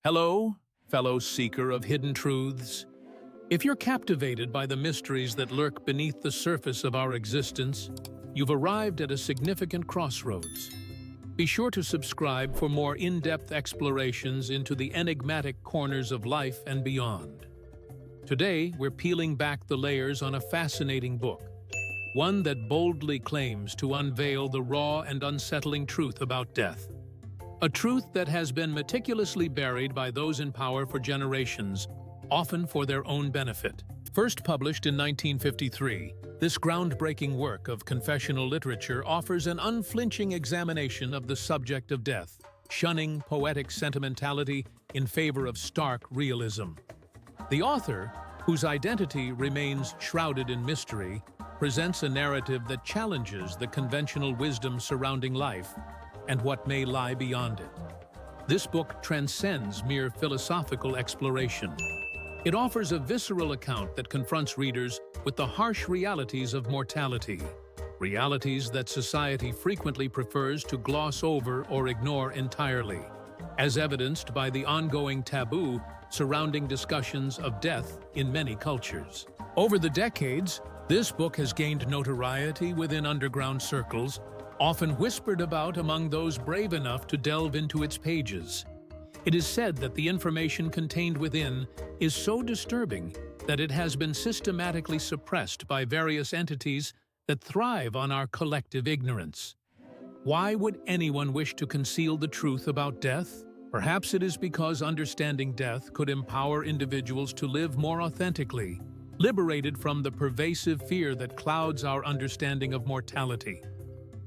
Hello, fellow seeker of hidden truths. If you're captivated by the mysteries that lurk beneath the surface of our existence, you've arrived at a significant crossroads. Be sure to subscribe for more in-depth explorations into the enigmatic corners of life and beyond. Today, we're peeling back the layers on a fascinating book, one that boldly claims to unveil the raw and unsettling truth about death. A truth that has been meticulously buried by those in power for generations, often for their own benefit. First published in 1953, this groundbreaking work of confessional literature offers an unflinching examination of the subject of death, shunning poetic sentimentality in favor of stark realism. The author, whose identity remains shrouded in mystery, presents a narrative that challenges the conventional wisdom surrounding life and what may lie beyond it. This book transcends mere philosophical exploration. It offers a visceral account that confronts readers with the harsh realities of mortality, realities that society frequently prefers to gloss over or ignore entirely, as evidenced by the ongoing taboo surrounding discussions of death in many cultures. Over the decades, this book has gained notoriety within underground circles, often whispered about among those brave enough to delve into its pages. It is said that the information contained within is so disturbing that it has been systematically suppressed by various entities that thrive on our collective ignorance. Why would anyone wish to conceal the truth about death? Perhaps it is because understanding death could empower individuals to live more authentically, liberated from the pervasive fear that clouds our understanding of mortality.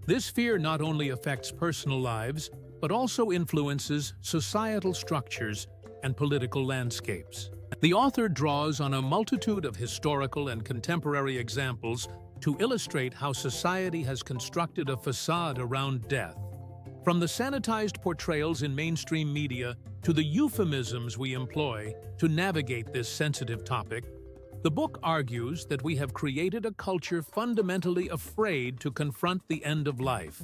This fear not only affects personal lives, but also influences societal structures and political landscapes. The author draws on a multitude of historical and contemporary examples to illustrate how society has constructed a facade around death. From the sanitized portrayals in mainstream media to the euphemisms we employ to navigate this sensitive topic, the book argues that we have created a culture fundamentally afraid to confront the end of life.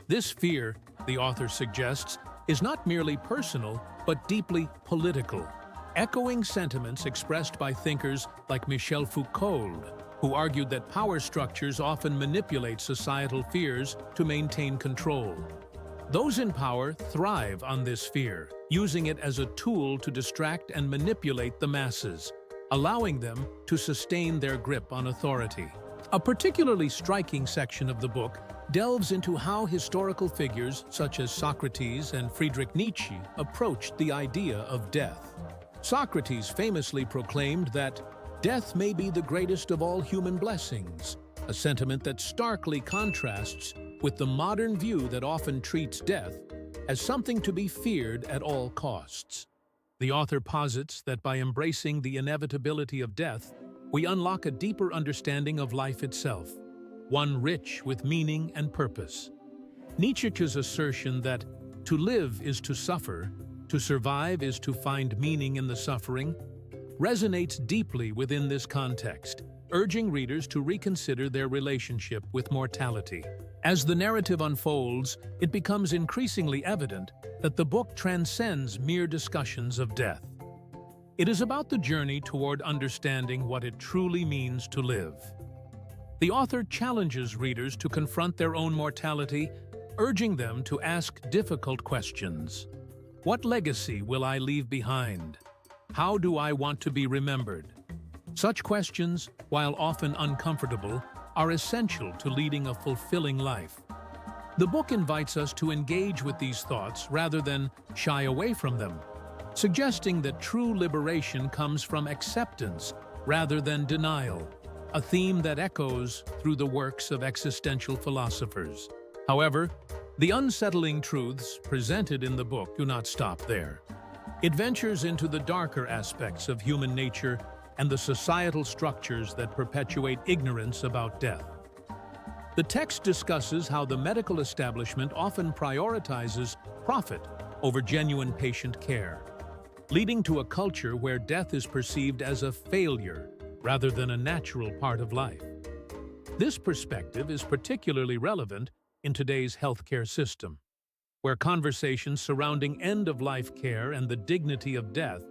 This fear, the author suggests, is not merely personal, but deeply political, echoing sentiments expressed by thinkers like Michel Foucault, who argued that power structures often manipulate societal fears to maintain control. Those in power thrive on this fear, using it as a tool to distract and manipulate the masses, allowing them to sustain their grip on authority. A particularly striking section of the book delves into how historical figures such as Socrates and Friedrich Nietzsche approached the idea of death. Socrates famously proclaimed that death may be the greatest of all human blessings, a sentiment that starkly contrasts with the modern view that often treats death as something to be feared at all costs. The author posits that by embracing the inevitability of death, we unlock a deeper understanding of life itself, one rich with meaning and purpose. Nietzsche's assertion that to live is to suffer, to survive is to find meaning in the suffering, resonates deeply within this context, urging readers to reconsider their relationship with mortality. As the narrative unfolds, it becomes increasingly evident that the book transcends mere discussions of death. It is about the journey toward understanding what it truly means to live. The author challenges readers to confront their own mortality, urging them to ask difficult questions. What legacy will I leave behind? How do I want to be remembered? Such questions, while often uncomfortable, are essential to leading a fulfilling life. The book invites us to engage with these thoughts rather than shy away from them, suggesting that true liberation comes from acceptance rather than denial, a theme that echoes through the works of existential philosophers. However, the unsettling truths presented in the book do not stop there. It ventures into the darker aspects of human nature and the societal structures that perpetuate ignorance about death. The text discusses how the medical establishment often prioritizes profit over genuine patient care, leading to a culture where death is perceived as a failure rather than a natural part of life. This perspective is particularly relevant in today's healthcare system, where conversations surrounding end-of-life care and the dignity of death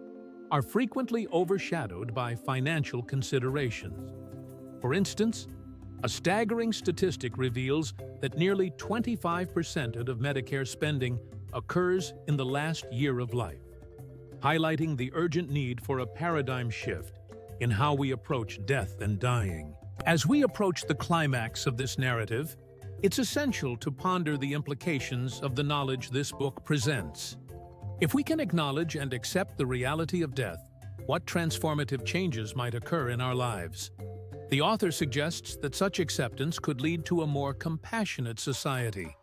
are frequently overshadowed by financial considerations. For instance, a staggering statistic reveals that nearly 25% of Medicare spending occurs in the last year of life, highlighting the urgent need for a paradigm shift in how we approach death and dying. As we approach the climax of this narrative, it's essential to ponder the implications of the knowledge this book presents. If we can acknowledge and accept the reality of death, what transformative changes might occur in our lives? The author suggests that such acceptance could lead to a more compassionate society,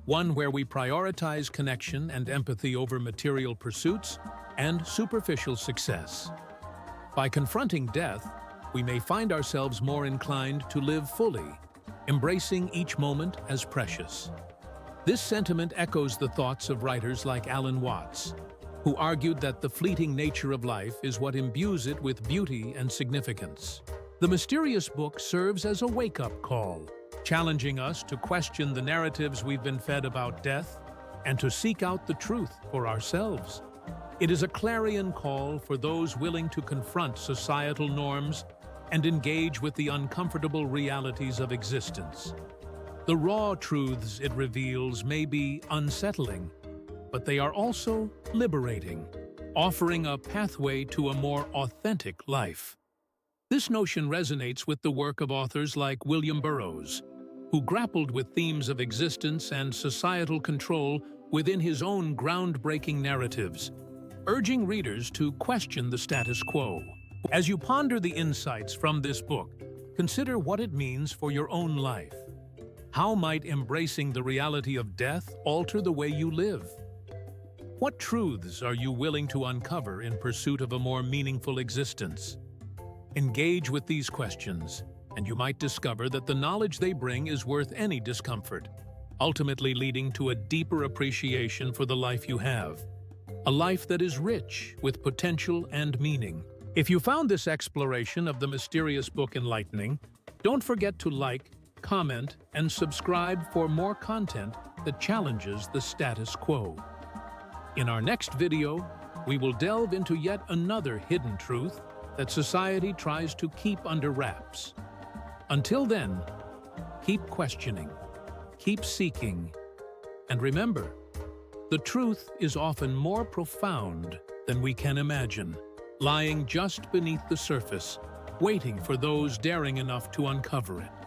one where we prioritize connection and empathy over material pursuits and superficial success. By confronting death, we may find ourselves more inclined to live fully, embracing each moment as precious. This sentiment echoes the thoughts of writers like Alan Watts, who argued that the fleeting nature of life is what imbues it with beauty and significance. The mysterious book serves as a wake-up call, challenging us to question the narratives we've been fed about death and to seek out the truth for ourselves. It is a clarion call for those willing to confront societal norms and engage with the uncomfortable realities of existence. The raw truths it reveals may be unsettling, but they are also liberating, offering a pathway to a more authentic life. This notion resonates with the work of authors like William Burroughs, who grappled with themes of existence and societal control within his own groundbreaking narratives, urging readers to question the status quo. As you ponder the insights from this book, consider what it means for your own life. How might embracing the reality of death alter the way you live? What truths are you willing to uncover in pursuit of a more meaningful existence? Engage with these questions, and you might discover that the knowledge they bring is worth any discomfort, ultimately leading to a deeper appreciation for the life you have. A life that is rich with potential and meaning. If you found this exploration of the mysterious book enlightening, don't forget to like, comment, and subscribe for more content that challenges the status quo. In our next video, we will delve into yet another hidden truth that society tries to keep under wraps. Until then, keep questioning, keep seeking, and remember, the truth is often more profound than we can imagine, lying just beneath the surface, waiting for those daring enough to uncover it.